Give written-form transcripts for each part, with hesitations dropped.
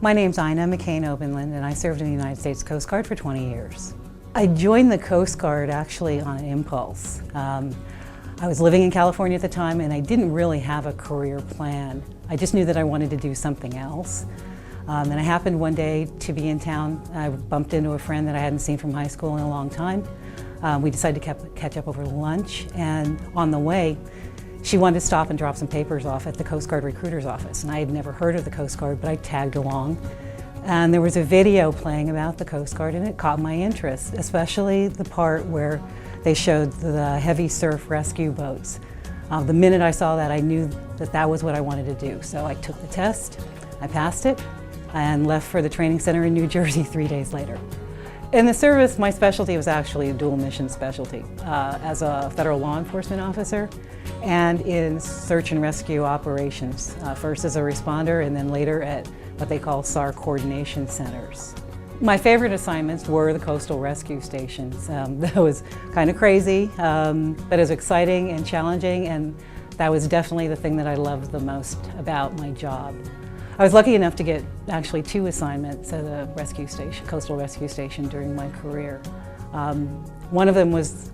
My name's McCaine Obenland, and I served in the United States Coast Guard for 20 years. I joined the Coast Guard actually on an impulse. I was living in California at the time, and I didn't really have a career plan. I just knew that I wanted to do something else. And I happened one day to be in town. I bumped into a friend that I hadn't seen from high school in a long time. We decided to catch up over lunch, and on the way, she wanted to stop and drop some papers off at the Coast Guard recruiter's office. And I had never heard of the Coast Guard, but I tagged along. And there was a video playing about the Coast Guard, and it caught my interest, especially the part where they showed the heavy surf rescue boats. The minute I saw that, I knew that that was what I wanted to do. So I took the test, I passed it, and left for the training center in New Jersey 3 days later. In the service, my specialty was actually a dual mission specialty as a federal law enforcement officer and in search and rescue operations, first as a responder and then later at what they call SAR coordination centers. My favorite assignments were the coastal rescue stations. That was kind of crazy, but it was exciting and challenging, and that was definitely the thing that I loved the most about my job. I was lucky enough to get actually 2 assignments at a rescue station, coastal rescue station during my career. One of them was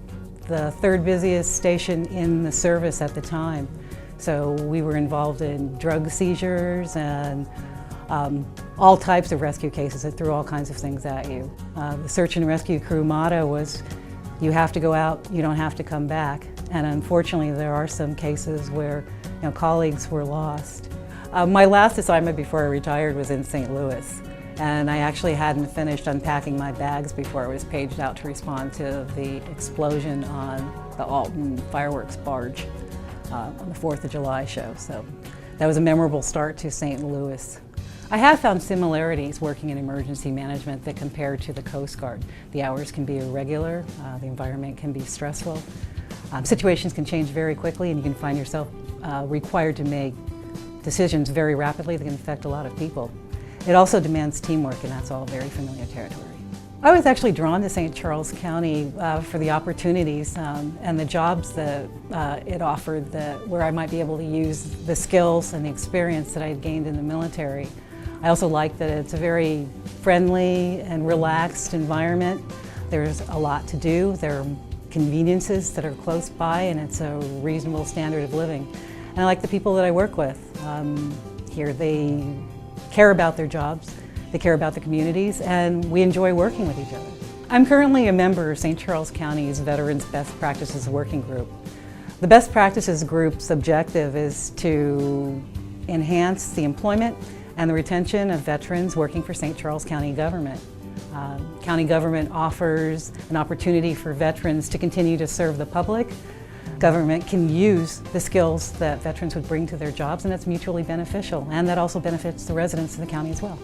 the 3rd busiest station in the service at the time. So we were involved in drug seizures and all types of rescue cases that threw all kinds of things at you. The search and rescue crew motto was, you have to go out, you don't have to come back. And unfortunately, there are some cases where colleagues were lost. My last assignment before I retired was in St. Louis, and I actually hadn't finished unpacking my bags before I was paged out to respond to the explosion on the Alton fireworks barge on the 4th of July show. So that was a memorable start to St. Louis. I have found similarities working in emergency management that compare to the Coast Guard. The hours can be irregular, the environment can be stressful, situations can change very quickly, and you can find yourself required to make decisions very rapidly that can affect a lot of people. It also demands teamwork, and that's all very familiar territory. I was actually drawn to St. Charles County for the opportunities and the jobs that it offered, where I might be able to use the skills and the experience that I had gained in the military. I also like that it's a very friendly and relaxed environment. There's a lot to do. There are conveniences that are close by, and it's a reasonable standard of living. And I like the people that I work with. Here they care about their jobs, they care about the communities, and we enjoy working with each other. I'm currently a member of St. Charles County's Veterans Best Practices Working Group. The Best Practices Group's objective is to enhance the employment and the retention of veterans working for St. Charles County government. County government offers an opportunity for veterans to continue to serve the public. Government can use the skills that veterans would bring to their jobs, and that's mutually beneficial, and that also benefits the residents of the county as well.